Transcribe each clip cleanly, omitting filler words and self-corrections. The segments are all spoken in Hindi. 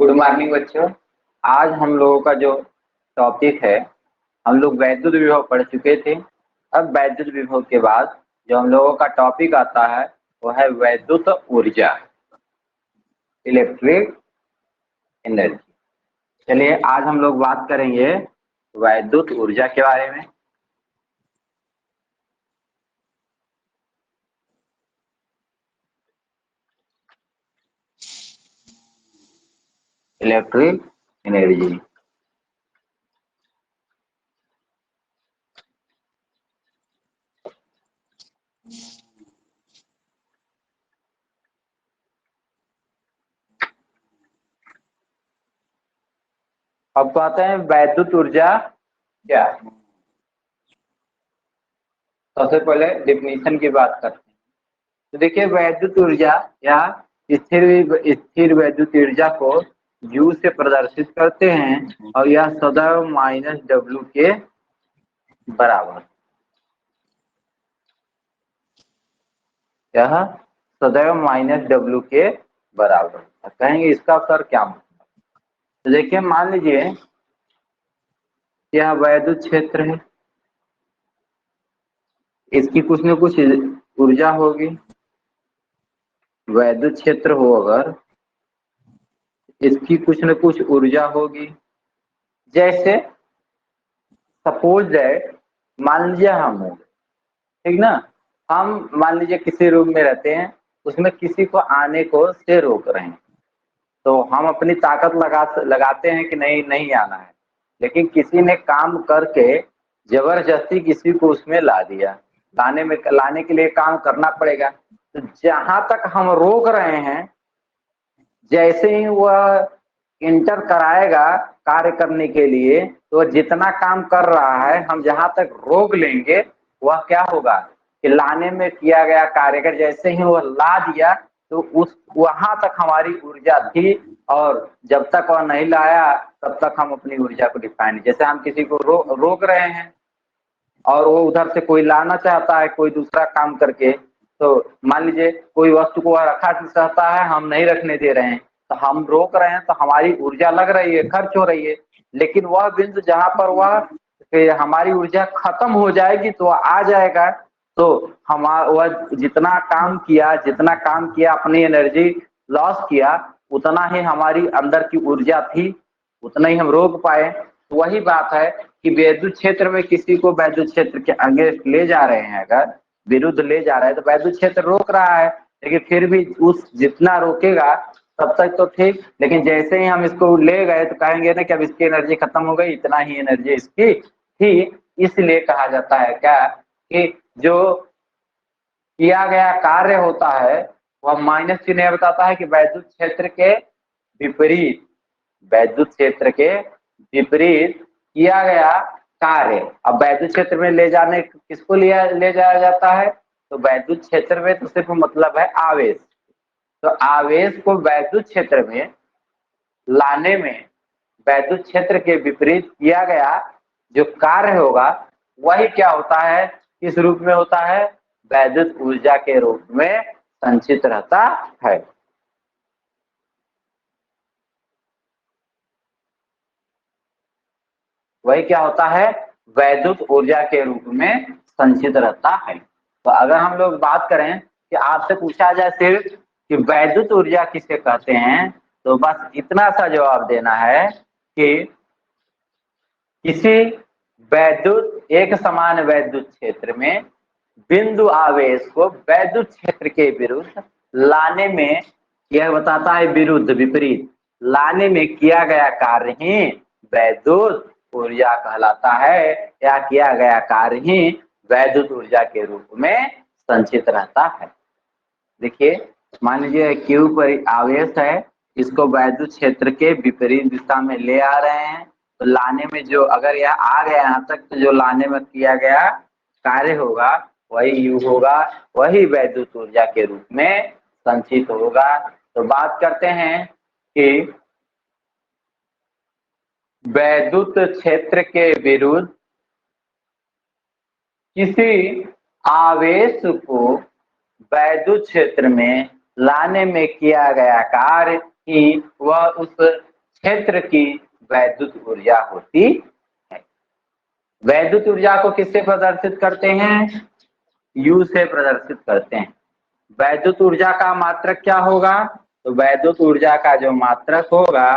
गुड मॉर्निंग बच्चों। आज हम लोगों का जो टॉपिक है, हम लोग वैद्युत विभव पढ़ चुके थे। अब वैद्युत विभव के बाद जो हम लोगों का टॉपिक आता है वो है वैद्युत ऊर्जा, इलेक्ट्रिक एनर्जी। चलिए आज हम लोग बात करेंगे वैद्युत ऊर्जा के बारे में। इलेक्ट्रिक एनर्जी अब कहते हैं वैद्युत ऊर्जा क्या है। सबसे पहले डिफिनीशन की बात करते हैं। तो देखिए, वैद्युत ऊर्जा या स्थिर वैद्युत ऊर्जा को U से प्रदर्शित करते हैं और यह सदैव -W के बराबर। यह सदैव -W के बराबर। कहेंगे इसका सर क्या मतलब। तो देखिए, मान लीजिए यह वैद्युत क्षेत्र है, इसकी कुछ न कुछ ऊर्जा होगी। वैद्युत क्षेत्र हो अगर, इसकी कुछ न कुछ ऊर्जा होगी। जैसे सपोज दैट, मान लीजिए हम हो, ठीक ना, हम मान लीजिए किसी रूम में रहते हैं, उसमें किसी को आने को से रोक रहे हैं, तो हम अपनी ताकत लगाते हैं कि नहीं नहीं आना है, लेकिन किसी ने काम करके जबरदस्ती किसी को उसमें ला दिया। लाने के लिए काम करना पड़ेगा। तो जहां तक हम रोक रहे हैं, जैसे ही वह इंटर कराएगा कार्य करने के लिए, तो जितना काम कर रहा है हम जहां तक रोक लेंगे वह क्या होगा कि लाने में किया गया कार्य जैसे ही वह ला दिया तो उस वहां तक हमारी ऊर्जा थी, और जब तक वह नहीं लाया तब तक हम अपनी ऊर्जा को डिफाइन। जैसे हम किसी को रोक रहे हैं और वो उधर से कोई लाना चाहता है कोई दूसरा काम करके, तो मान लीजिए कोई वस्तु को वह रखा चाहता है, हम नहीं रखने दे रहे हैं, तो हम रोक रहे हैं, तो हमारी ऊर्जा लग रही है, खर्च हो रही है। लेकिन वह बिंदु जहां पर हमारी ऊर्जा खत्म हो जाएगी तो वह आ जाएगा, तो वह जितना काम किया अपनी एनर्जी लॉस किया, उतना ही हमारी अंदर की ऊर्जा थी, उतना ही हम रोक पाए। तो वही बात है कि विद्युत क्षेत्र में किसी को वैद्युत क्षेत्र के अगेंस्ट ले जा रहे हैं, अगर विरुद्ध ले जा रहे हैं, तो वैद्युत क्षेत्र रोक रहा है, लेकिन फिर भी उस जितना रोकेगा तब तक तो ठीक। लेकिन जैसे ही हम इसको ले गए तो कहेंगे ना कि अब इसकी एनर्जी खत्म हो गई, इतना ही एनर्जी इसकी थी। इसलिए कहा जाता है क्या कि जो किया गया कार्य होता है वह माइनस चिन्ह बताता है कि वैद्युत क्षेत्र के विपरीत, वैद्युत क्षेत्र के विपरीत किया गया कार्य। अब वैद्युत क्षेत्र में ले जाने किसको ले जाया जाता है, तो वैद्युत क्षेत्र में तो सिर्फ मतलब है आवेश। तो आवेश को वैद्युत क्षेत्र में लाने में वैद्युत क्षेत्र के विपरीत किया गया जो कार्य होगा वही क्या होता है, किस रूप में होता है, वैद्युत ऊर्जा के रूप में संचित रहता है। वही क्या होता है, वैद्युत ऊर्जा के रूप में संचित रहता है। तो अगर हम लोग बात करें कि आपसे पूछा जाए सिर्फ कि वैद्युत ऊर्जा किसे कहते हैं, तो बस इतना सा जवाब देना है कि किसी एक समान वैद्युत क्षेत्र में बिंदु आवेश को वैद्युत क्षेत्र के विरुद्ध लाने में, यह बताता है विरुद्ध विपरीत, लाने में किया गया कार्य ही वैद्युत ऊर्जा कहलाता है, या किया गया कार्य ही वैद्युत ऊर्जा के रूप में संचित रहता है। देखिए, मान लीजिए Q पर आवेश है, इसको वैद्युत क्षेत्र के विपरीत दिशा में ले आ रहे हैं, तो लाने में जो अगर यह आ गया यहाँ तक, तो जो लाने में किया गया कार्य होगा वही U होगा, वही वैद्युत ऊर्जा के रूप में संचित होगा। तो बात करते हैं कि वैद्युत क्षेत्र के विरुद्ध किसी आवेश को वैद्युत क्षेत्र में लाने में किया गया कार्य ही वह उस क्षेत्र की वैद्युत ऊर्जा होती है। वैद्युत ऊर्जा को किससे प्रदर्शित करते हैं? U से प्रदर्शित करते हैं। वैद्युत ऊर्जा का मात्रक क्या होगा? तो वैद्युत ऊर्जा का जो मात्रक होगा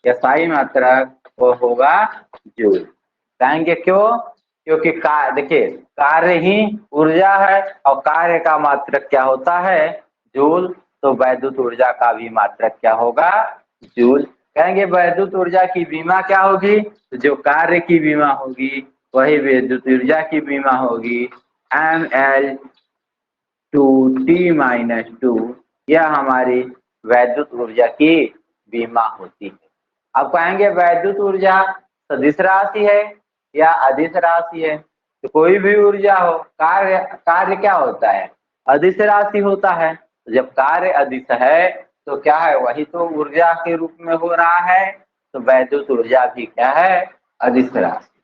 या SI मात्रक वो होगा जूल। कहेंगे क्यों? क्योंकि देखिए कार्य ही ऊर्जा है और कार्य का मात्रक क्या होता है? जूल। तो वैद्युत ऊर्जा का भी मात्रक क्या होगा? जूल। कहेंगे वैद्युत ऊर्जा की विमा क्या होगी? तो जो कार्य की विमा होगी वही विद्युत ऊर्जा की विमा होगी, mL/T-2। यह हमारी वैद्युत ऊर्जा की विमा होती है। अब कहेंगे वैद्युत ऊर्जा सदिश राशि है या अदिश राशि है? तो कोई भी ऊर्जा हो, कार्य क्या होता है? अदिश राशि होता है। जब कार्य अदिश है तो क्या है? वही तो ऊर्जा के रूप में हो रहा है। तो वैद्युत ऊर्जा भी क्या है? अदिश राशि।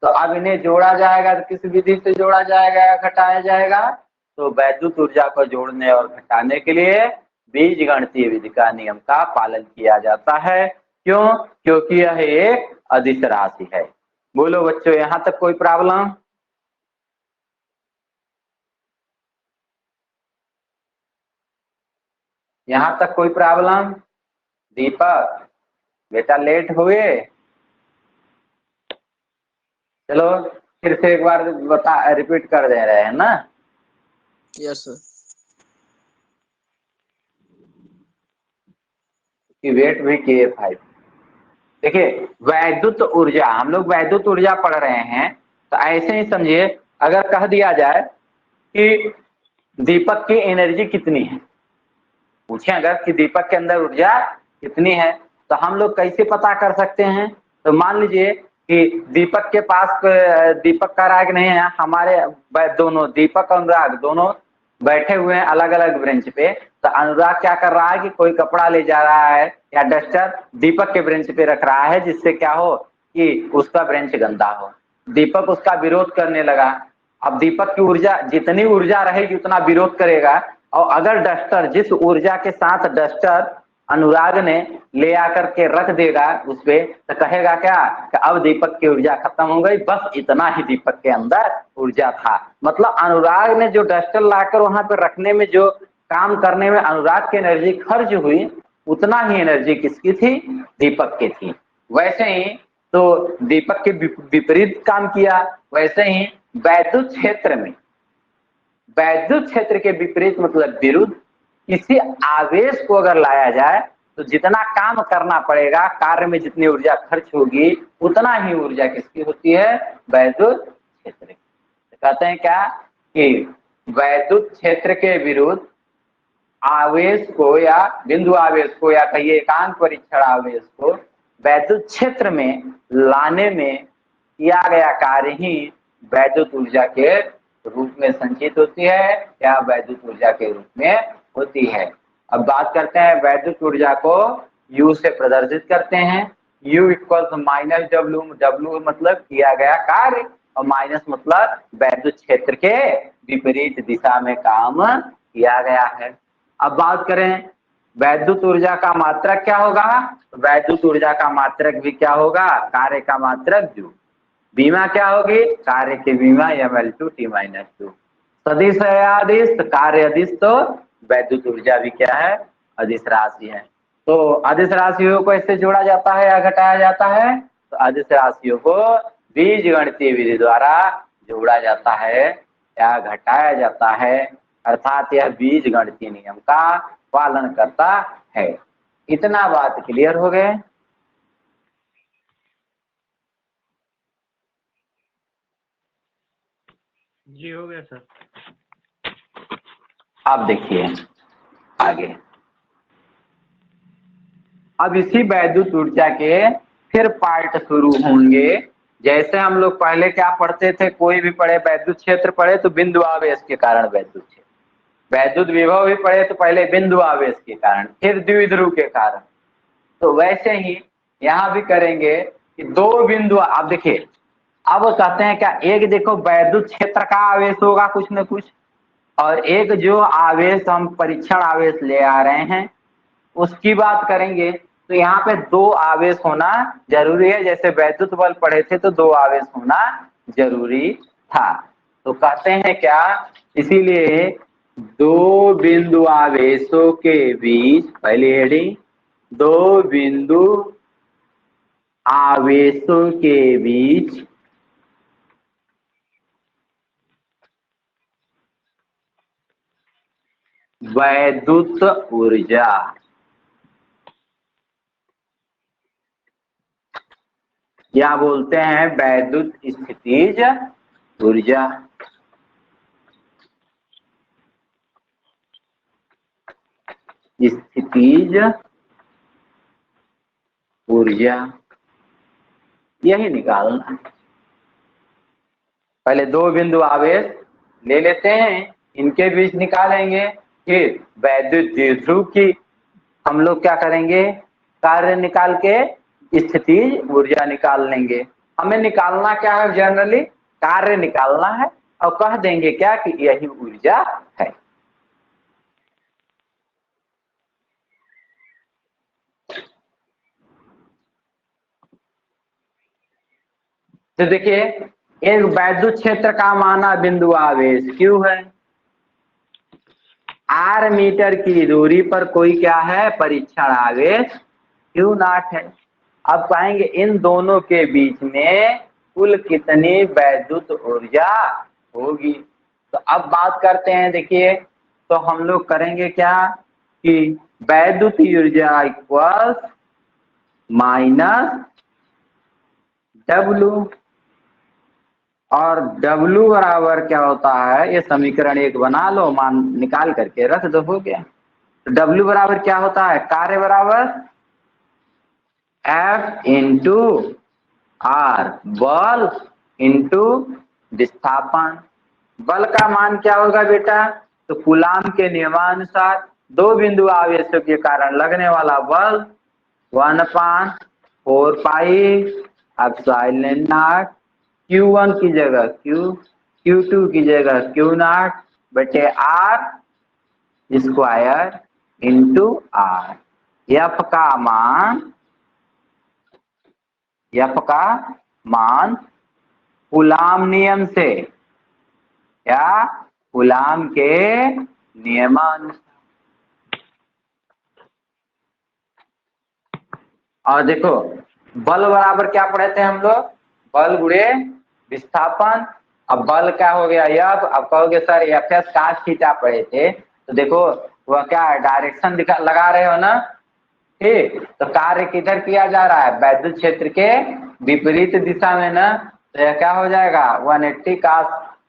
तो अब इन्हें जोड़ा जाएगा तो किस विधि से जोड़ा जाएगा या घटाया जाएगा? तो वैद्युत ऊर्जा को जोड़ने और घटाने के लिए बीजगणितीय विधि का नियम का पालन किया जाता है। क्यों? क्योंकि यह एक अदिश राशि है। बोलो बच्चों, यहाँ तक कोई प्रॉब्लम? यहाँ तक कोई प्रॉब्लम? दीपक बेटा लेट हुए? चलो फिर से एक बार रिपीट कर दे रहे हैं ना। Yes sir. कि वेट भी किए 5। देखिए वैद्युत ऊर्जा, हम लोग वैद्युत ऊर्जा पढ़ रहे हैं तो ऐसे ही समझिए, अगर कह दिया जाए कि दीपक की एनर्जी कितनी है, पूछे अगर कि दीपक के अंदर ऊर्जा कितनी है, तो हम लोग कैसे पता कर सकते हैं? तो मान लीजिए कि दीपक के पास दीपक का राग नहीं है, हमारे दोनों दीपक और अनुराग दोनों बैठे हुए हैं अलग अलग ब्रेंच पे। तो अनुराग क्या कर रहा है कि कोई कपड़ा ले जा रहा है या डस्टर दीपक के ब्रेंच पे रख रहा है, जिससे क्या हो कि उसका ब्रेंच गंदा हो। दीपक उसका विरोध करने लगा। अब दीपक की ऊर्जा, जितनी ऊर्जा रहेगी उतना विरोध करेगा। और अगर डस्टर, जिस ऊर्जा के साथ डस्टर अनुराग ने ले आकर के रख देगा उस पे, तो कहेगा क्या कि अब दीपक की ऊर्जा खत्म हो गई, बस इतना ही दीपक के अंदर ऊर्जा था। मतलब अनुराग ने जो डस्टर लाकर वहां पर रखने में, जो काम करने में अनुराग की एनर्जी खर्च हुई, उतना ही एनर्जी किसकी थी? दीपक की थी। वैसे ही तो दीपक के विपरीत काम किया। वैसे ही वैद्युत क्षेत्र में, वैद्युत क्षेत्र के विपरीत मतलब विरुद्ध किसी आवेश को अगर लाया जाए तो जितना काम करना पड़ेगा, कार्य में जितनी ऊर्जा खर्च होगी, उतना ही ऊर्जा किसकी होती है? वैद्युत क्षेत्र की। तो कहते हैं क्या कि वैद्युत क्षेत्र के विरुद्ध आवेश को या बिंदु आवेश को या कहिए एकांक परीक्षण आवेश को वैद्युत क्षेत्र में लाने में किया गया कार्य ही वैद्युत ऊर्जा के रूप में संचित होती है या वैद्युत ऊर्जा के रूप में होती है। अब बात करते हैं वैद्युत ऊर्जा को U से प्रदर्शित करते हैं। U equals -W। W मतलब किया गया कार्य और माइनस मतलब वैद्युत क्षेत्र के विपरीत दिशा में काम किया गया है। अब बात करें वैद्युत ऊर्जा का मात्रक क्या होगा? वैद्युत ऊर्जा का मात्रक भी क्या होगा? कार्य का मात्रक जूल। बीमा क्या होगी? कार्य की बीमा mL/T-2। सदिश है या अदिश? तो कार्य अदिश, तो वैद्युत ऊर्जा भी क्या है? अदिश राशि है। तो अदिश राशियों को इससे जोड़ा जाता है या घटाया जाता है? तो अदिश राशियों को बीजगणितीय विधि द्वारा जोड़ा जाता है या घटाया जाता है, अर्थात यह बीजगणितीय नियम का पालन करता है। इतना बात क्लियर हो गए? जी हो गया सर। अब देखिए आगे, अब इसी वैद्युत ऊर्जा के फिर पार्ट शुरू होंगे। जैसे हम लोग पहले क्या पढ़ते थे, कोई भी पढ़े वैद्युत क्षेत्र पढ़े तो बिंदु आवेश के कारण वैद्युत क्षेत्र, वैद्युत विभव भी पढ़े तो पहले बिंदु आवेश के कारण, फिर द्विध्रुव के कारण। तो वैसे ही यहाँ भी करेंगे कि दो बिंदु। आप देखिए, अब कहते हैं क्या, एक देखो वैद्युत क्षेत्र का आवेश होगा कुछ न कुछ, और एक जो आवेश हम परीक्षण आवेश ले आ रहे हैं उसकी बात करेंगे। तो यहाँ पे 2 आवेश होना जरूरी है। जैसे वैद्युत बल पढ़े थे तो 2 आवेश होना जरूरी था। तो कहते हैं क्या, इसीलिए 2 बिंदु आवेशों के बीच, पहली हेडिंग, 2 बिंदु आवेशों के बीच वैद्युत ऊर्जा या बोलते हैं वैद्युत स्थितिज ऊर्जा। स्थितिज ऊर्जा यही निकालना। पहले 2 बिंदु आवेश ले लेते हैं, इनके बीच निकालेंगे, फिर वैद्युत द्विध्रुव की हम लोग क्या करेंगे, कार्य निकाल के स्थितिज ऊर्जा निकाल लेंगे। हमें निकालना क्या है, जनरली कार्य निकालना है, और कह देंगे क्या कि यही ऊर्जा है। तो देखिए, एक वैद्युत क्षेत्र का माना बिंदु आवेश Q है, r मीटर की दूरी पर कोई क्या है, परीक्षण आवेश Q0 है। अब पाएंगे इन दोनों के बीच में कुल कितनी वैद्युत ऊर्जा होगी। तो अब बात करते हैं, देखिए, तो हम लोग करेंगे क्या कि वैद्युत ऊर्जा इक्वल्स माइनस W, और W बराबर क्या होता है, ये समीकरण 1 बना लो, मान निकाल करके रख दो, हो गया। तो W बराबर क्या होता है, कार्य बराबर F इंटू R, बल इंटू विस्थापन। बल का मान क्या होगा बेटा, तो कूलाम के नियमानुसार 2 बिंदु आवेशों के कारण लगने वाला बल 1/4 पाई एप्सिलॉन नॉट, Q1 की जगह Q, Q2 की जगह Q0 बटे R square into R। F का मान कूलाम नियम से या कूलाम के नियमानुसार। और देखो, बल बराबर क्या पढ़े थे हम लोग, बल गुणे विस्थापन। अब बल क्या हो गया, F। अब कहोगे सर Fs cos थीटा पढ़े थे, तो देखो वह क्या है, डायरेक्शन लगा रहे हो ना, ठीक। तो कार्य किधर किया जा रहा है, वैद्युत क्षेत्र के विपरीत दिशा में ना, तो यह क्या हो जाएगा 180 cos।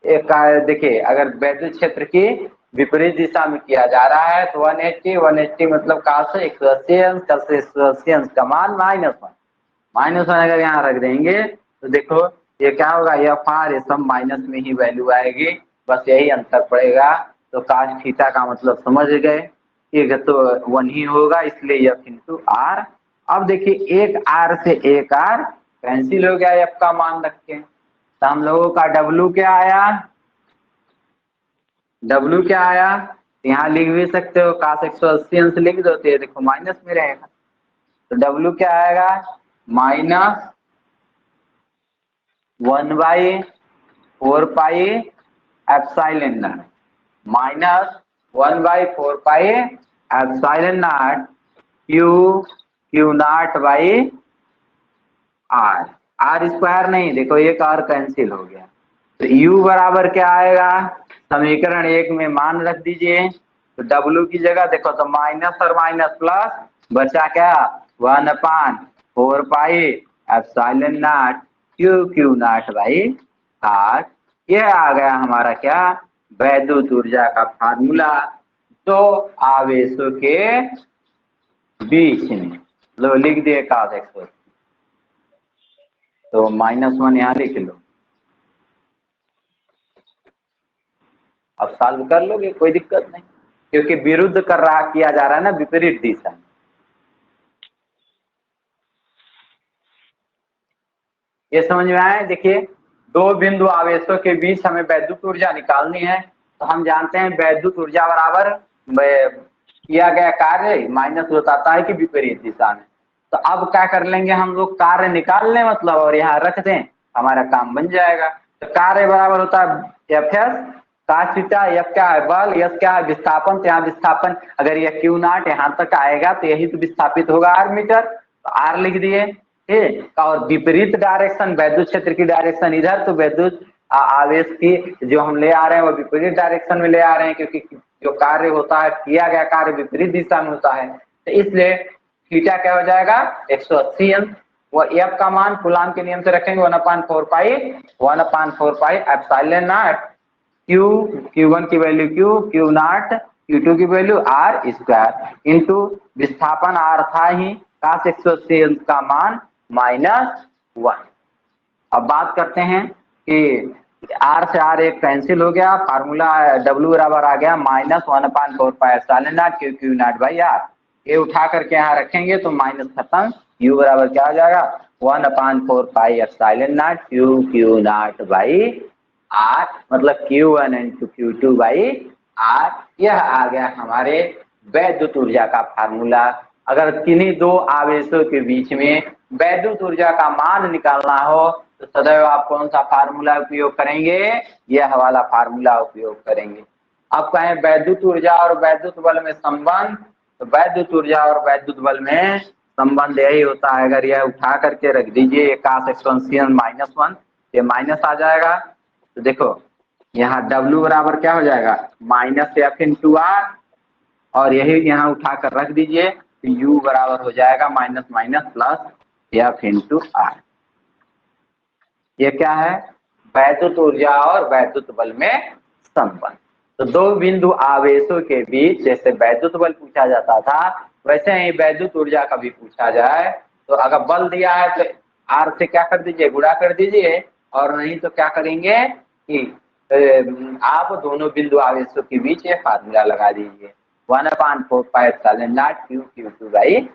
एक देखिए, अगर वैद्युत क्षेत्र की विपरीत दिशा में किया जा रहा है तो 180 मतलब cos 180 अंश, cos 180 अंश का मान -1 अगर यहाँ रख देंगे तो देखो ये क्या होगा, यह फार ये सब माइनस में ही वैल्यू आएगी, बस यही अंतर पड़ेगा। तो cos थीटा का मतलब समझ गए, ये तो 1 ही होगा, इसलिए F इंटू R। अब देखिए, एक R से एक R कैंसिल हो गया F का मान रख के, तो हम लोगों का W क्या आया, W क्या आया, यहाँ लिख भी सकते हो, cos 180 अंश लिख दो, तो ये देखो माइनस में रहेगा। तो W क्या आएगा, -1/4 pi epsilon not, -1/4 pi epsilon not Q0 by R square नहीं, देखो एक R कैंसिल हो गया। तो U बराबर क्या आएगा, समीकरण 1 में मान रख दीजिए, तो W की जगह देखो तो माइनस और माइनस प्लस, बचा क्या 1/4 pi epsilon not Q0 by R। यह आ गया हमारा क्या, वैद्युत ऊर्जा का फार्मूला 2 आवेशों के बीच में। लो लिख दिए cos 180, तो -1 यहाँ लिख लो। अब सॉल्व कर लोगे, कोई दिक्कत नहीं, क्योंकि विरुद्ध किया जा रहा है ना, विपरीत दिशा में। ये समझ में आए, देखिए 2 बिंदु आवेशों के बीच हमें वैद्युत ऊर्जा निकालनी है, तो हम जानते हैं वैद्युत ऊर्जा बराबर किया गया कार्य माइनस बताता है कि विपरीत दिशा में। तो अब क्या कर लेंगे हम लोग, कार्य निकाल लें मतलब और यहाँ रख दें, हमारा काम बन जाएगा। तो कार्य बराबर होता है F S cos theta, F क्या है बल, एस क्या है विस्थापन, तो यहाँ विस्थापन अगर यह क्यू नॉट यहाँ तक आएगा तो यही तो विस्थापित होगा आर मीटर, तो आर लिख दिए। ठीक, और विपरीत डायरेक्शन वैद्युत क्षेत्र की डायरेक्शन इधर, तो वैद्युत आवेश की जो हम ले आ रहे हैं वो विपरीत डायरेक्शन में ले आ रहे हैं, क्योंकि जो कार्य होता है, किया गया कार्य विपरीत दिशा में होता है, तो इसलिए थीटा क्या हो जाएगा 180 अंश। वो एफ का मान कूलाम के नियम से रखेंगे 1/4 pi epsilon naught Q, Q1 की value Q, Q not Q2 की वैल्यू आर स्क्वायर इंटू विस्थापन आर था ही cos 180 अंश का मान -1। अब बात करते हैं कि आर से आर एक कैंसिल हो गया, फार्मूला डब्ल्यू बराबर आ गया -1/4 pi epsilon naught Q naught by R. ये उठा करके यहाँ रखेंगे तो माइनस खत्म, यू बराबर क्या हो जाएगा 1/4 pi epsilon naught Q naught by R, मतलब Q1 into Q2 by are. यह आ गया हमारे वैद्युत ऊर्जा का फार्मूला। अगर किन्हीं दो आवेशों के बीच में वैद्युत ऊर्जा का मान निकालना हो तो सदैव आप कौन सा फार्मूला उपयोग करेंगे, यह वाला फार्मूला उपयोग करेंगे। अब कहें वैद्युत ऊर्जा और वैद्युत बल में संबंध, तो वैद्युत ऊर्जा और वैद्युत बल में संबंध यही होता है, अगर यह उठा करके रख दीजिए cos एक्सपोनेंशियल -1, ये माइनस आ जाएगा, तो देखो यहाँ W बराबर क्या हो जाएगा -f इंटू आर, और यही यहाँ उठा कर रख दीजिए तो U बराबर हो जाएगा minus minus plus f into R. ये क्या है, वैद्युत ऊर्जा और वैद्युत बल में संबंध। तो दो बिंदु आवेशों के बीच जैसे वैद्युत बल पूछा जाता था, वैसे ही वैद्युत ऊर्जा का भी पूछा जाए, तो अगर बल दिया है तो आर से क्या कर दीजिए, गुणा कर दीजिए, और नहीं तो क्या करेंगे कि आप दोनों बिंदु आवेशों के बीच ये फार्मूला लगा दीजिए 1/4 pi epsilon naught Q2 by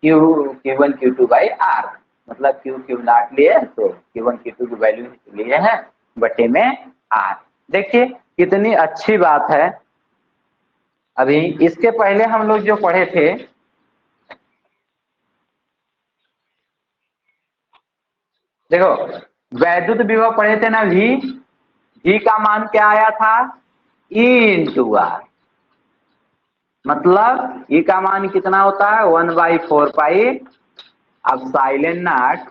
Q1 Q2 by R, मतलब Q नॉट लिए तो Q1 Q2 की वैल्यू लिए हैं बटे में आर। देखिए कितनी अच्छी बात है। अभी इसके पहले हम लोग जो पढ़े थे, देखो वैद्युत विभव पढ़े थे ना, V का मान क्या आया था E इंटू आर, मतलब E का मान कितना होता है 1/4 pi epsilon naught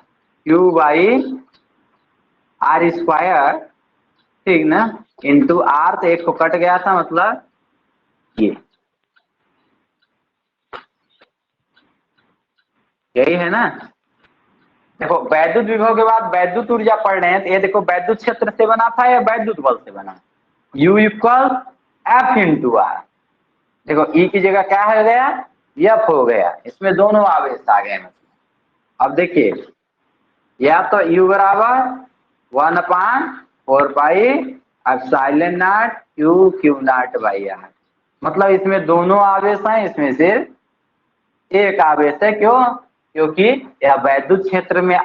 Q by R square, ठीक ना, इंटू आर, तो एक को कट गया था, मतलब ये यही है ना। देखो वैद्युत विभव के बाद वैद्युत ऊर्जा पढ़ रहे हैं, तो ये देखो वैद्युत क्षेत्र से बना था या वैद्युत बल से बना, U equal F into R. देखो E की जगह क्या हो गया, F हो गया, इसमें दोनों आवेश आ गए। अब देखिए या तो U बराबर 1/4 pi epsilon naught Q naught by R, मतलब इसमें दोनों आवेश हैं, इसमें सिर्फ एक आवेश है। क्यों, क्योंकि यह वैद्युत क्षेत्र में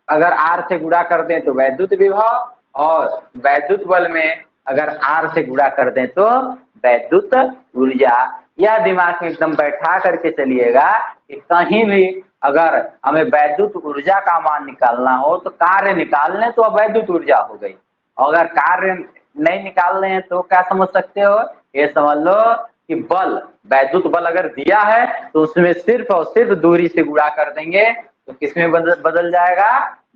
अगर आर से गुणा कर दें तो वैद्युत विभव, और वैद्युत बल में अगर आर से गुणा कर दें तो वैद्युत ऊर्जा। यह दिमाग में एकदम बैठा करके चलिएगा कि कहीं भी अगर हमें वैद्युत ऊर्जा का मान निकालना हो तो कार्य निकाल लें तो वैद्युत ऊर्जा हो गई, और अगर कार्य नहीं निकाल रहे हैं तो क्या समझ सकते हो, ये समझ लो कि बल, वैद्युत बल अगर दिया है तो उसमें सिर्फ और सिर्फ दूरी से गुणा कर देंगे, तो किसमें बदल जाएगा,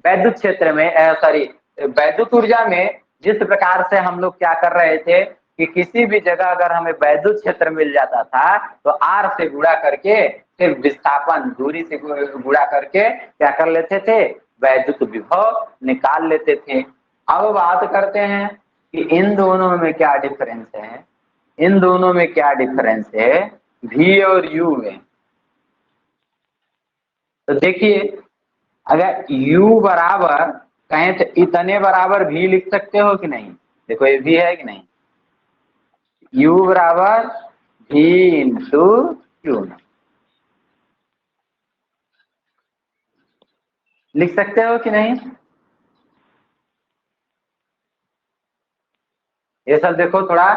वैद्युत क्षेत्र में, सॉरी वैद्युत ऊर्जा में। जिस प्रकार से हम लोग क्या कर रहे थे कि किसी भी जगह अगर हमें वैद्युत क्षेत्र मिल जाता था तो आर से गुणा करके सिर्फ विस्थापन दूरी से गुणा करके क्या कर लेते थे, वैद्युत विभव निकाल लेते थे। अब बात करते हैं कि इन दोनों में क्या डिफरेंस है, इन दोनों में क्या डिफरेंस है V और U में। तो देखिए अगर U बराबर कहें तो इतने बराबर V लिख सकते हो कि नहीं, देखो ये V है कि नहीं, U बराबर V इंटू Q लिख सकते हो कि नहीं। ये सब देखो थोड़ा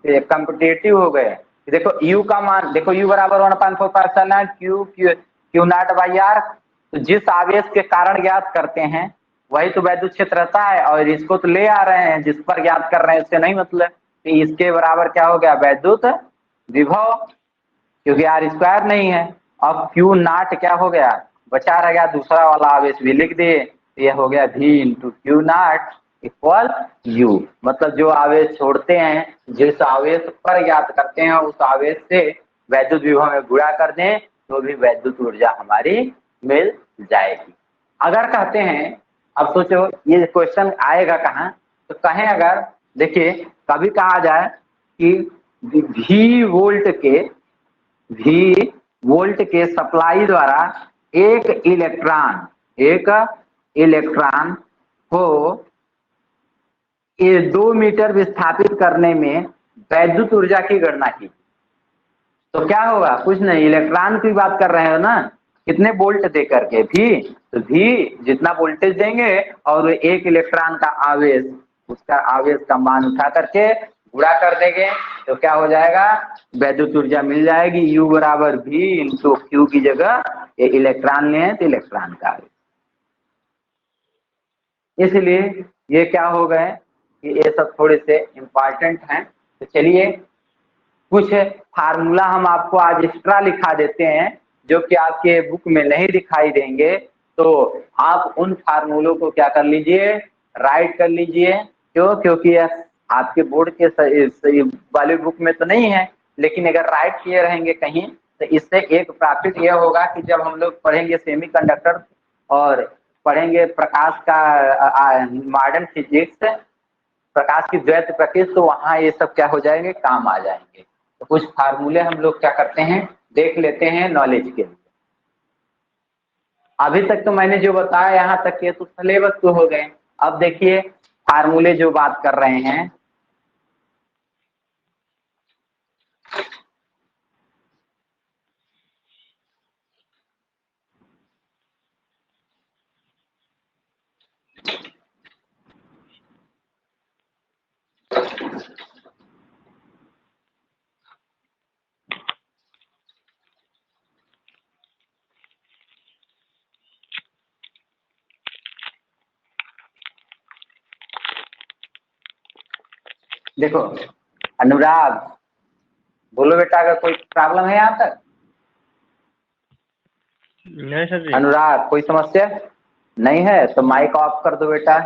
कॉम्पिटेटिव हो गए। देखो U का मान, देखो U बराबर 1/4 pi epsilon naught Q naught by R. तो जिस आवेश के कारण ज्ञात करते हैं वही तो वैद्युत क्षेत्र रहता है, और इसको तो ले आ रहे हैं, जिस पर ज्ञात कर रहे हैं उससे नहीं मतलब। तो इसके बराबर क्या हो गया, वैद्युत विभव, क्योंकि आर स्क्वायर नहीं है। अब Q नॉट क्या हो गया, बचा रह गया, दूसरा वाला आवेश भी लिख दिए, ये हो गया V into Q not equal U। मतलब जो आवेश छोड़ते हैं, जिस आवेश पर ज्ञात करते हैं उस आवेश से वैद्युत विभव में गुणा कर दें तो भी वैद्युत ऊर्जा हमारी मिल जाएगी। अगर कहते हैं, अब सोचो ये क्वेश्चन आएगा कहाँ, तो कहें अगर देखिए कभी कहा जाए कि V वोल्ट के सप्लाई द्वारा एक इलेक्ट्रॉन को 2 मीटर विस्थापित करने में वैद्युत ऊर्जा की गणना की, तो क्या होगा, कुछ नहीं, इलेक्ट्रॉन की बात कर रहे हो ना, कितने वोल्ट दे करके भी, तो भी जितना वोल्टेज देंगे और एक इलेक्ट्रॉन का आवेश, उसका आवेश का मान उठा करके गुणा कर देंगे तो क्या हो जाएगा, वैद्युत ऊर्जा मिल जाएगी। U बराबर V इंटू Q की जगह ये इलेक्ट्रॉन लें तो इलेक्ट्रॉन का आवेश। इसलिए ये क्या हो गए कि ये सब थोड़े से इंपॉर्टेंट हैं। तो चलिए कुछ फार्मूला हम आपको आज एक्स्ट्रा लिखा देते हैं जो कि आपके बुक में नहीं दिखाई देंगे, तो आप उन फार्मूलों को क्या कर लीजिए, राइट कर लीजिए। क्यों, क्योंकि आपके बोर्ड के वाले बुक में तो नहीं है, लेकिन अगर राइट किए रहेंगे कहीं तो इससे एक प्रॉफिट यह होगा कि जब हम लोग पढ़ेंगे सेमीकंडक्टर और पढ़ेंगे प्रकाश का मॉडर्न फिजिक्स, प्रकाश की द्वैत प्रकृति, तो वहाँ ये सब क्या हो जाएंगे, काम आ जाएंगे। तो कुछ फार्मूले हम लोग क्या करते हैं, देख लेते हैं नॉलेज के लिए। अभी तक तो मैंने जो बताया यहाँ तक के तो सिलेबस तो हो गए। अब देखिए फार्मूले जो बात कर रहे हैं, देखो अनुराग, बोलो बेटा, अगर कोई प्रॉब्लम है यहाँ तक? नहीं सर जी। अनुराग कोई समस्या नहीं है तो माइक ऑफ कर दो बेटा।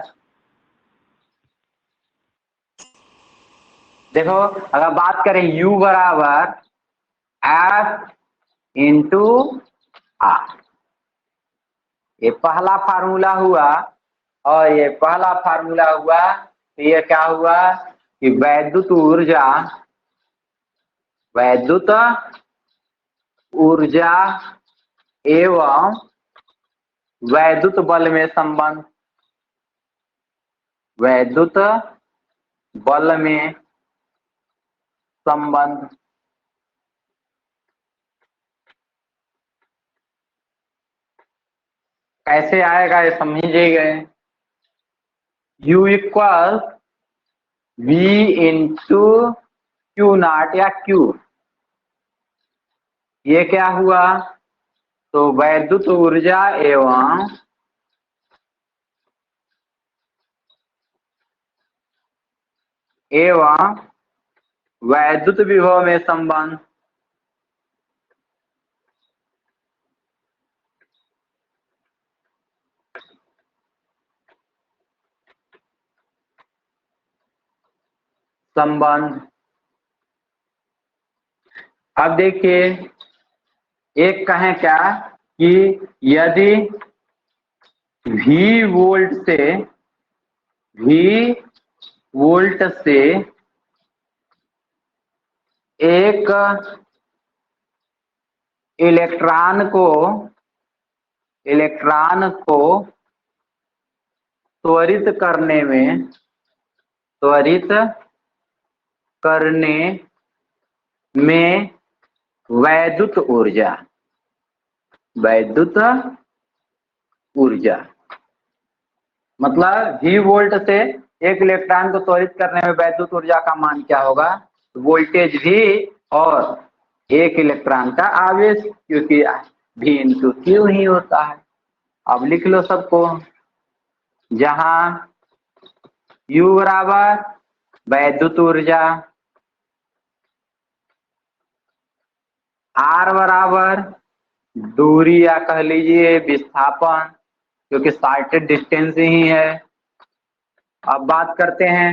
देखो अगर बात करें U बराबर F इंटू आर, ये पहला फार्मूला हुआ, और ये पहला फार्मूला हुआ तो ये क्या हुआ कि वैद्युत ऊर्जा एवं वैद्युत बल में संबंध, वैद्युत बल में संबंध। कैसे आएगा ये समझिएगा। U equal V into Q not या Q, ये क्या हुआ, तो वैद्युत ऊर्जा एवं वैद्युत विभव में संबंध। अब देखिए एक कहें क्या कि यदि V वोल्ट से एक इलेक्ट्रॉन को त्वरित करने में वैद्युत ऊर्जा, मतलब V वोल्ट से एक इलेक्ट्रॉन को त्वरित करने में वैद्युत ऊर्जा का मान क्या होगा, वोल्टेज V और एक इलेक्ट्रॉन का आवेश, क्योंकि V इंटू क्यू ही होता है। अब लिख लो सबको, जहां U बराबर वैद्युत ऊर्जा, R बराबर दूरी या कह लीजिए विस्थापन, क्योंकि शॉर्टेड डिस्टेंस ही है। अब बात करते हैं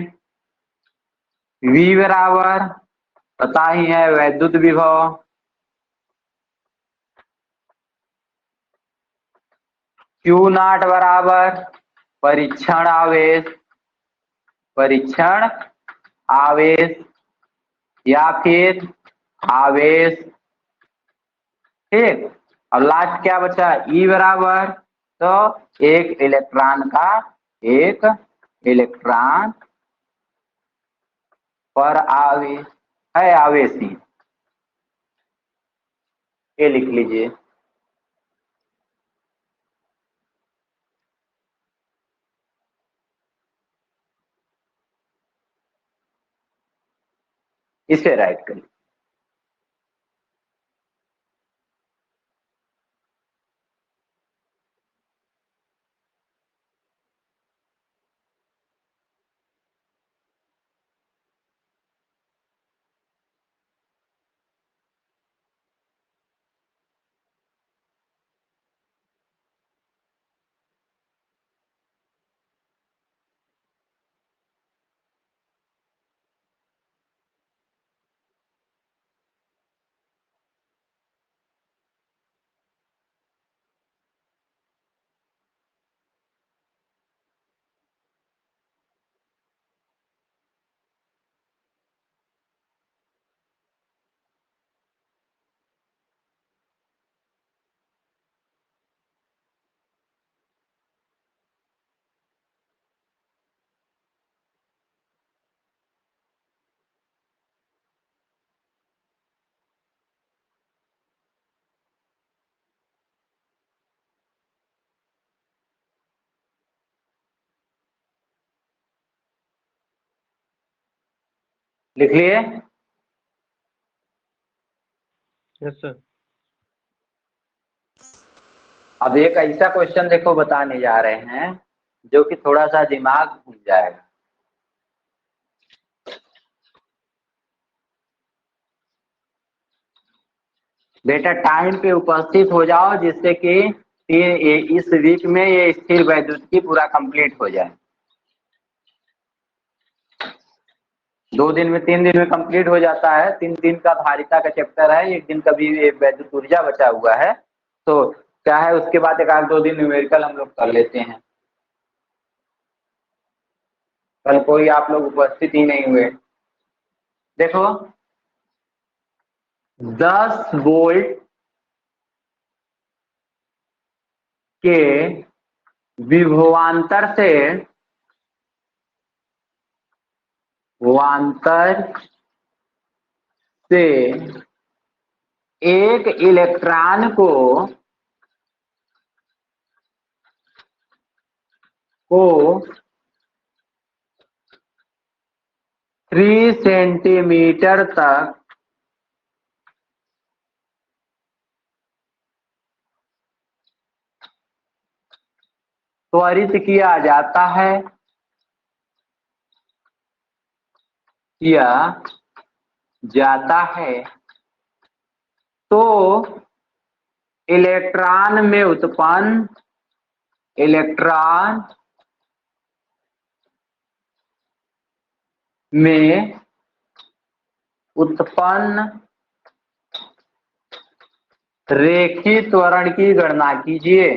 V बराबर, पता ही है वैद्युत विभव, Q नॉट बराबर परीक्षण आवेश, परीक्षण आवेश या फिर आवेश। ठीक, अब लास्ट क्या बचा, E बराबर, तो एक इलेक्ट्रॉन पर आवेश है, आवेश ही, ये लिख लीजिए। इसे राइट करिए। लिख लिए? Yes sir. अब एक ऐसा क्वेश्चन देखो बताने जा रहे हैं जो कि थोड़ा सा दिमाग घूम जाएगा। बेटा टाइम पे उपस्थित हो जाओ, जिससे कि इस वीक में ये स्थिर वैद्युतिकी पूरा कंप्लीट हो जाए। 2 दिन में 3 दिन में कंप्लीट हो जाता है। 3 दिन का धारिता का चैप्टर है, 1 दिन का भी वैद्युत ऊर्जा बचा हुआ है। तो क्या है, उसके बाद 1-2 दिन न्यूमेरिकल हम लोग कर लेते हैं। कल कोई आप लोग उपस्थित ही नहीं हुए। देखो 10 वोल्ट के विभवांतर से एक इलेक्ट्रॉन को 3 सेंटीमीटर तक त्वरित किया जाता है, तो इलेक्ट्रॉन में उत्पन्न रेखीय त्वरण की गणना कीजिए।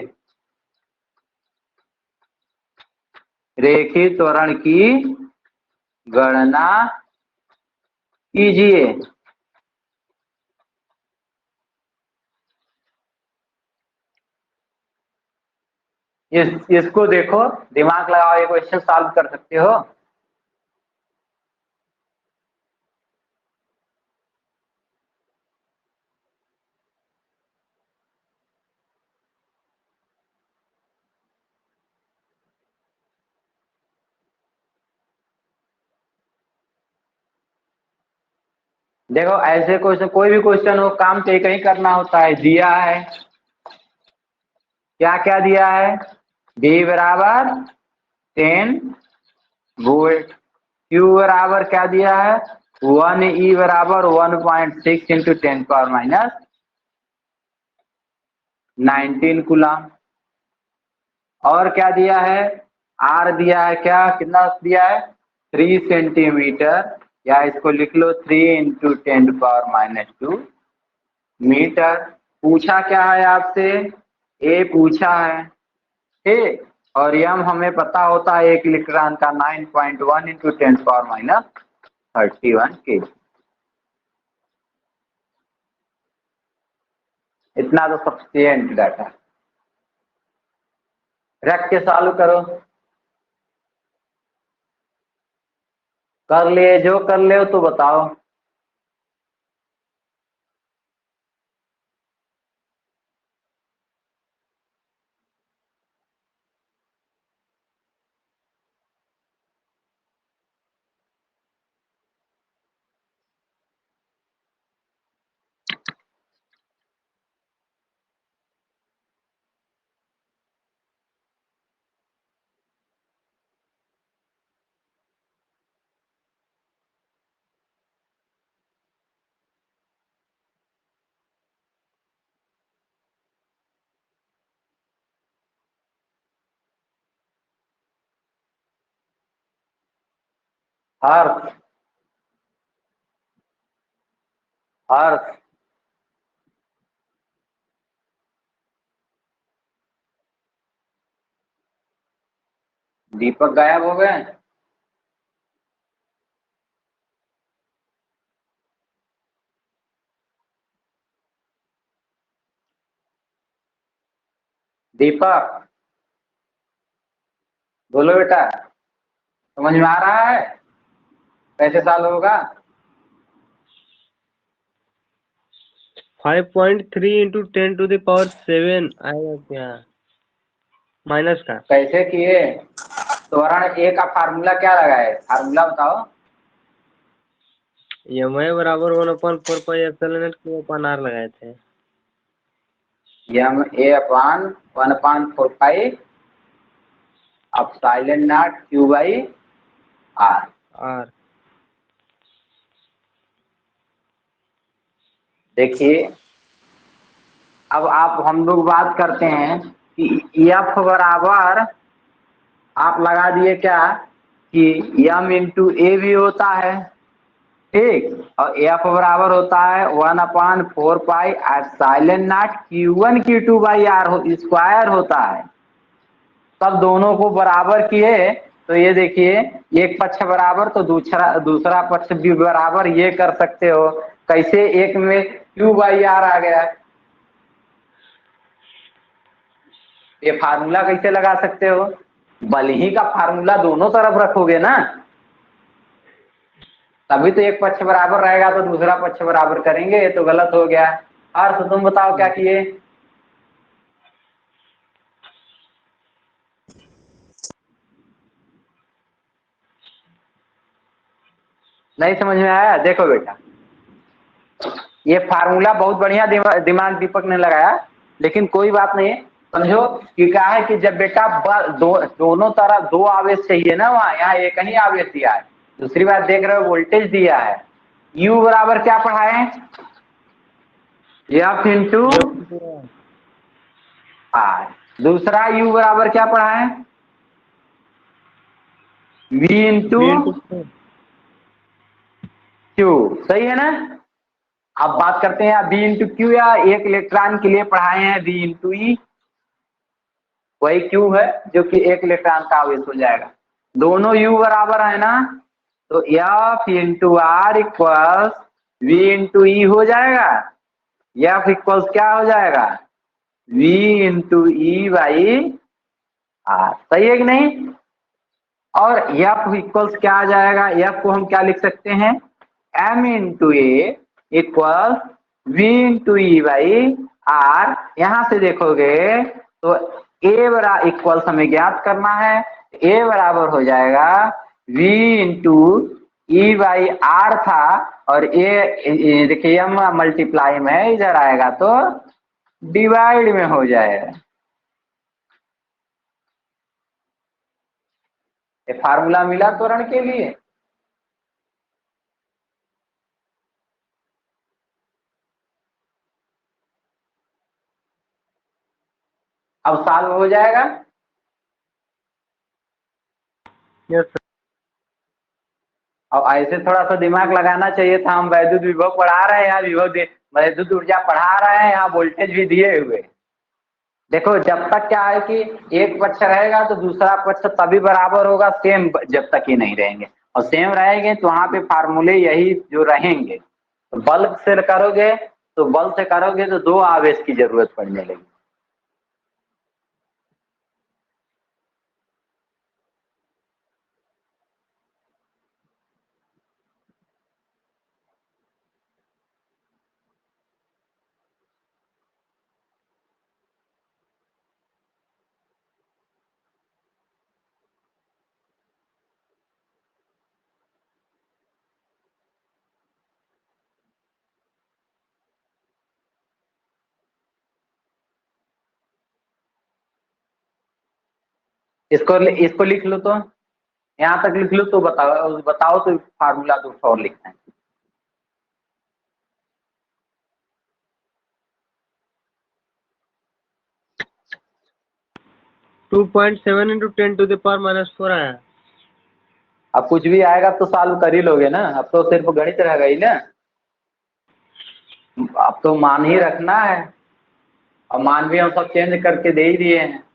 रेखीय त्वरण की गणना कीजिए। इसको देखो, दिमाग लगाओ, ये क्वेश्चन सॉल्व कर सकते हो। देखो ऐसे क्वेश्चन, कोई भी क्वेश्चन हो, काम तो एक ही करना होता है। दिया है क्या क्या दिया है, V बराबर 10 वोल्ट, Q बराबर क्या दिया है 1, E बराबर 1.6 इंटू 10 पावर माइनस 19 कूलम। और क्या दिया है, R दिया है, क्या कितना दिया है 3 सेंटीमीटर, या इसको लिख लो 3 इंटू 10 पावर माइनस 2 मीटर। पूछा क्या है आपसे, A पूछा है, ठीक, और यम हमें पता होता है 1 इलेक्ट्रॉन का 9.1 इंटू 10 पावर माइनस 31 के। इतना तो सफिशिएंट डाटा, रख के चालू करो। कर लिए, जो कर ले तो बताओ। हर्ष, हर्ष, दीपक गायब हो गए। दीपक बोलो बेटा, समझ में आ रहा है कैसे साल होगा। 5.3 इंटू 10⁻⁷ आएगा क्या, माइनस का। कैसे किए, त्वरण ए का फार्मूला क्या लगाए, फार्मूला बताओ। MI बराबर 1/4πε0 Q/R लगाए थे। यम ए अपान 1/4 epsilon naught Q by R। R। देखिए अब आप हम लोग बात करते हैं कि F बराबर आप लगा दिए क्या कि M इंटू ए भी होता है, ठीक, और F बराबर होता है 1/4 epsilon not Q1 Q2 by R square होता है। तब दोनों को बराबर किए तो ये देखिए एक पक्ष बराबर तो दूसरा पक्ष भी बराबर, ये कर सकते हो कैसे, एक में Q बाई R आ गया, ये फार्मूला कैसे लगा सकते हो, बल ही का फार्मूला दोनों तरफ रखोगे ना, तभी तो एक पक्ष बराबर रहेगा तो दूसरा पक्ष बराबर करेंगे, ये तो गलत हो गया। और तो तुम बताओ क्या किए। नहीं समझ में आया, देखो बेटा ये फार्मूला बहुत बढ़िया दिमाग दीपक ने लगाया, लेकिन कोई बात नहीं, समझो कि क्या है कि जब बेटा दोनों तरफ दो आवेश चाहिए ना, वहां यहाँ एक ही आवेश दिया है। दूसरी बात देख रहे हो वोल्टेज दिया है, U बराबर क्या पढ़ाए F इंटू R, दूसरा U बराबर क्या पढ़ाए V इंटू Q, सही है ना। अब बात करते हैं V इंटू क्यू, या एक इलेक्ट्रॉन के लिए पढ़ाए हैं V इंटू ई, वही Q है जो कि एक इलेक्ट्रॉन का आवेश हो जाएगा। दोनों U बराबर है ना, तो F into R equals V into E हो जाएगा, F इक्वल्स क्या हो जाएगा V into E by R, सही है कि नहीं। और F इक्वल्स क्या आ जाएगा, F को हम क्या लिख सकते हैं M into A equals V into E by R। यहां से देखोगे तो A बराबर इक्वल्स हमें ज्ञात करना है, A बराबर हो जाएगा V into E by R था, और A देखिए M मल्टीप्लाई में इधर आएगा तो डिवाइड में हो जाएगा, ये फार्मूला मिला त्वरण के लिए। अब सॉल्व हो जाएगा। Yes sir. अब ऐसे थोड़ा सा दिमाग लगाना चाहिए था। हम वैद्युत विभव पढ़ा रहे हैं, यहाँ वैद्युत ऊर्जा पढ़ा रहे हैं, यहाँ वोल्टेज भी दिए हुए। देखो जब तक क्या है कि एक पक्ष रहेगा तो दूसरा पक्ष तभी बराबर होगा सेम, जब तक ही नहीं रहेंगे। और सेम रहेंगे तो वहां पे फार्मूले यही जो रहेंगे। तो बल से करोगे तो दो आवेश की जरूरत पड़ने लगी। इसको लिख लो, तो यहाँ तक लिख लो तो बताओ तो फार्मूला तो और लिखना है। 2.7 into 10 to the power minus 4 आया। अब कुछ भी आएगा तो सॉल्व कर ही लोगे ना। अब तो सिर्फ गणित रह गई ना। अब तो मान ही रखना है, और मान भी हम सब चेंज करके दे ही दिए हैं।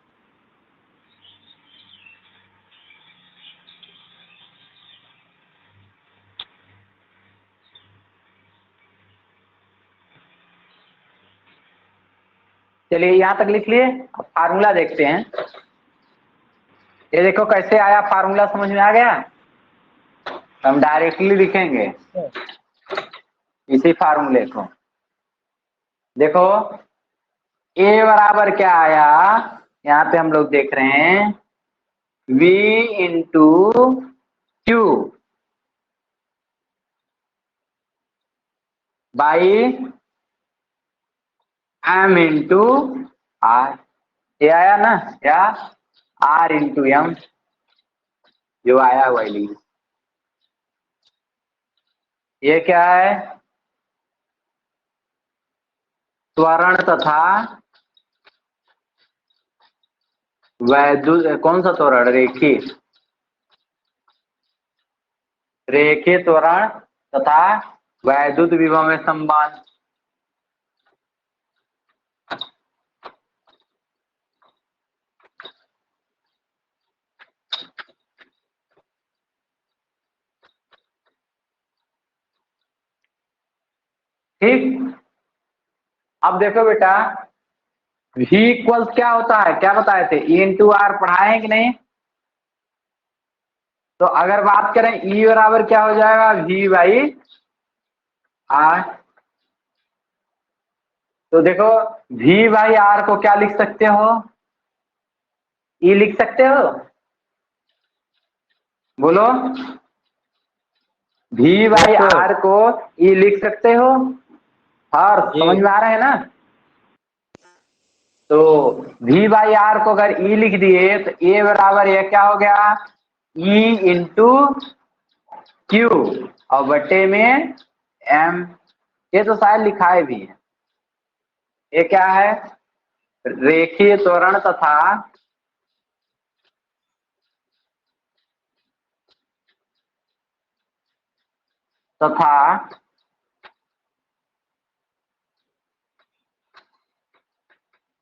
चलिए यहाँ तक लिख लिए। अब फार्मूला देखते हैं। ये देखो कैसे आया फार्मूला, समझ में आ गया। हम डायरेक्टली लिखेंगे इसी फार्मूले को। देखो ए बराबर क्या आया, यहाँ पे हम लोग देख रहे हैं V into Q by M into R. ये आया ना, या R इंटू एम, जो आया वही लिख। ये क्या है, त्वरण तथा वैद्युत, कौन सा त्वरण, रेखीय त्वरण तथा वैद्युत विभव में संबंध। ठीक। अब देखो बेटा, V इक्वल्स क्या होता है, क्या बताए थे, E इंटू आर पढ़ाए कि नहीं। तो अगर बात करें E बराबर क्या हो जाएगा, V बाई आर। तो देखो V बाई आर को क्या लिख सकते हो, E लिख सकते हो, बोलो। V बाई आर को E लिख सकते हो। हर समझ में आ रहा है ना। तो V बाई आर को अगर E लिख दिए तो A बराबर ये क्या हो गया, E इंटू क्यू और बट्टे में M। ये तो शायद लिखाए भी है। ये क्या है, रेखीय त्वरण तथा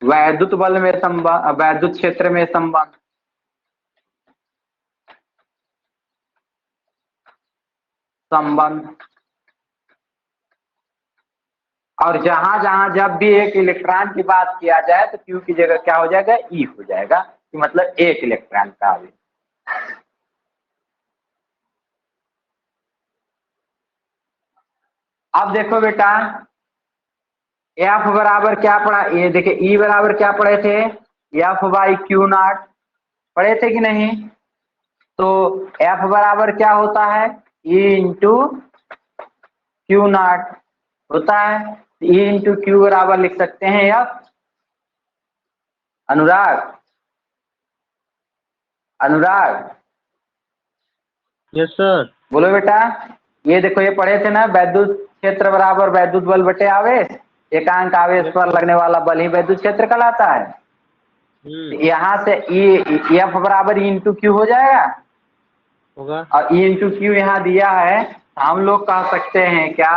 वैद्युत बल में संबंध, वैद्युत क्षेत्र में संबंध। और जहां जहां जब भी एक इलेक्ट्रॉन की बात किया जाए तो क्यू की जगह क्या हो जाएगा, ई हो जाएगा, कि मतलब एक इलेक्ट्रॉन का आवेश। अब देखो बेटा, एफ बराबर क्या पढ़ा, ये देखिए ई बराबर क्या पढ़े थे, एफ बाई क्यू नॉट पढ़े थे कि नहीं। तो एफ बराबर क्या होता है, ई इंटू क्यू नॉट होता है। ई इंटू क्यू बराबर लिख सकते हैं एफ। अनुराग, यस सर। बोलो बेटा। ये देखो, ये पढ़े थे ना, वैद्युत क्षेत्र बराबर वैद्युत बल बटे आवेश, एकांक आवेश पर लगने वाला बल ही वैद्युत क्षेत्र कहलाता है। यहाँ से ई एफ बराबर ई इंटू क्यू हो जाएगा होगा। और ई इंटू क्यू यहाँ दिया है, हम लोग कह सकते हैं क्या,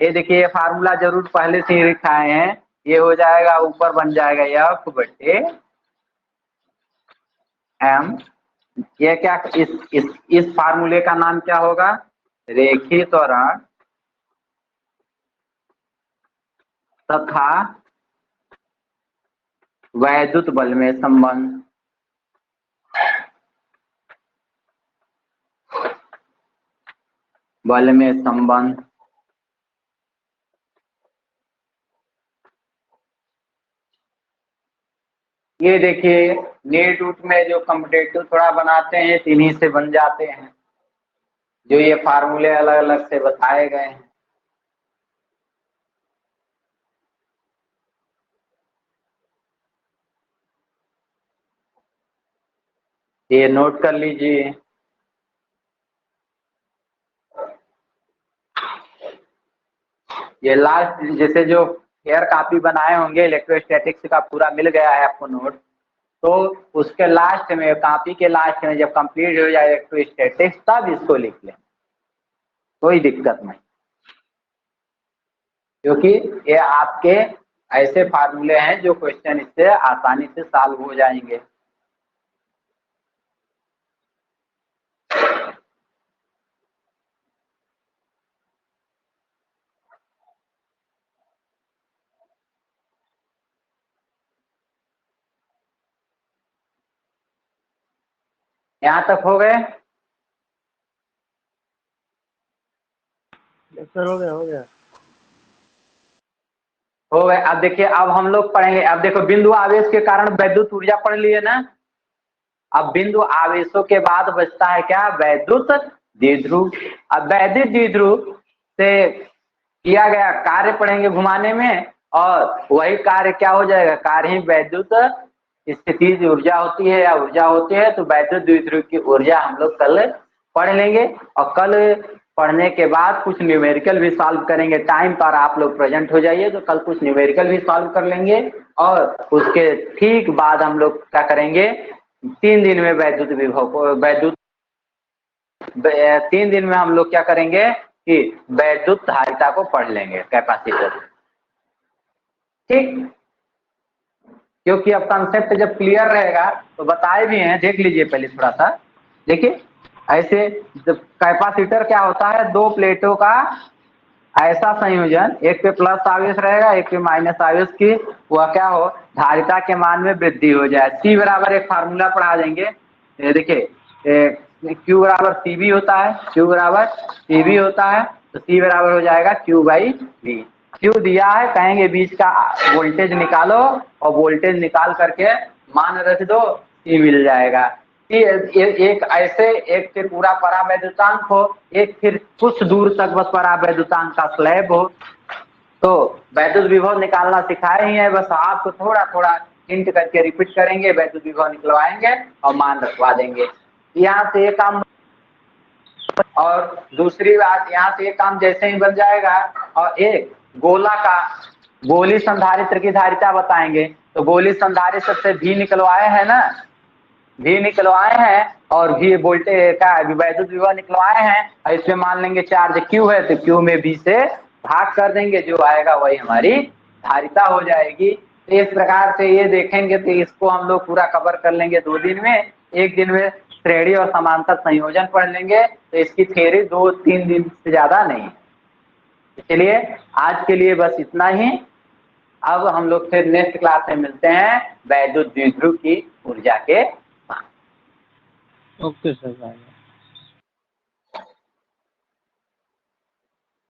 ये देखिए ये फार्मूला जरूर पहले से ही लिखाए हैं, ये हो जाएगा ऊपर बन जाएगा एफ बटे एम। ये क्या, इस फार्मूले का नाम क्या होगा, रेखीय त्वरण तथा वैद्युत बल में संबंध। बल में संबंध ये देखिए नेट उट में जो कॉम्पिटेटिव थोड़ा बनाते हैं इन्हीं से बन जाते हैं, जो ये फार्मूले अलग अलग से बताए गए हैं। ये नोट कर लीजिए। ये लास्ट जैसे जो फेयर कॉपी बनाए होंगे इलेक्ट्रोस्टैटिक्स का पूरा मिल गया है आपको नोट, तो उसके लास्ट में कॉपी के लास्ट में जब कंप्लीट हो जाए इलेक्ट्रोस्टैटिक्स तब इसको लिख लें, कोई दिक्कत नहीं, क्योंकि ये आपके ऐसे फार्मूले हैं जो क्वेश्चन इससे आसानी से सॉल्व हो जाएंगे। यहाँ तक हो गए? यस सर, हो गया हो गया। हो गए। अब देखिए, अब हम लोग पढ़ेंगे, अब देखो बिंदु आवेश के कारण वैद्युत ऊर्जा पढ़ लिए ना, अब बिंदु आवेशों के बाद बचता है क्या, वैद्युत द्विध्रुव। अब वैद्युत द्विध्रुव से किया गया कार्य पढ़ेंगे घुमाने में, और वही कार्य क्या हो जाएगा, कार्य ही वैद्युत स्थितिज ऊर्जा होती है या ऊर्जा होती है, तो वैद्युत द्विध्रुव की ऊर्जा हम लोग कल पढ़ लेंगे। और कल पढ़ने के बाद कुछ न्यूमेरिकल भी सॉल्व करेंगे, टाइम पर आप लोग प्रेजेंट हो जाइए, तो कल कुछ न्यूमेरिकल भी सॉल्व कर लेंगे। और उसके ठीक बाद हम लोग क्या करेंगे, 3 दिन में वैद्युत विभव को, वैद्युत 3 दिन में हम लोग क्या करेंगे कि वैद्युत धारिता को पढ़ लेंगे, कैपेसिटर। ठीक, क्योंकि अब कंसेप्ट जब क्लियर रहेगा तो बताए भी हैं, देख लीजिए पहले थोड़ा सा। देखिए ऐसे जब कैपेसिटर क्या होता है, दो प्लेटों का ऐसा संयोजन, एक पे प्लस आवेश रहेगा एक पे माइनस आवेश की, वह क्या हो, धारिता के मान में वृद्धि हो जाए। सी बराबर एक फार्मूला पढ़ा देंगे, देखिए क्यू बराबर सी बी होता है, क्यू बराबर सी बी होता है, तो सी बराबर हो जाएगा क्यू बाई बी। क्यू दिया है, कहेंगे बीच का वोल्टेज निकालो और वोल्टेज निकाल करके मान रख दो, सी मिल जाएगा। एक ऐसे एक फिर पूरा परावैद्युतांक हो, एक फिर कुछ दूर तक बस परावैद्युतांक का स्लैब हो, तो वैद्युत विभव निकालना सिखाए ही है, बस आपको थोड़ा थोड़ा हिंट करके रिपीट करेंगे, वैद्युत विभव निकलवाएंगे और मान रखवा देंगे। यहाँ से ये काम, और दूसरी बात यहाँ से ये काम जैसे ही बन जाएगा, और एक गोला का गोली संधारित्र की धारिता बताएंगे, तो गोली संधारित्र से भी निकलवाए हैं ना, भी निकलवाए हैं, और भी वोल्टेज का वैद्युत विभव निकलवाए हैं, और इसमें मान लेंगे चार्ज क्यू है, तो क्यू में बी से भाग कर देंगे, जो आएगा वही हमारी धारिता हो जाएगी। तो इस प्रकार से ये देखेंगे, तो इसको हम लोग पूरा कवर कर लेंगे 2 दिन में। एक दिन में श्रेणी और समांतर संयोजन पढ़ लेंगे, तो इसकी थ्योरी 2-3 दिन से ज्यादा नहीं। चलिए आज के लिए बस इतना ही। अब हम लोग फिर नेक्स्ट क्लास में मिलते हैं वैद्युत द्विध्रुव की ऊर्जा के। Okay sir, bye.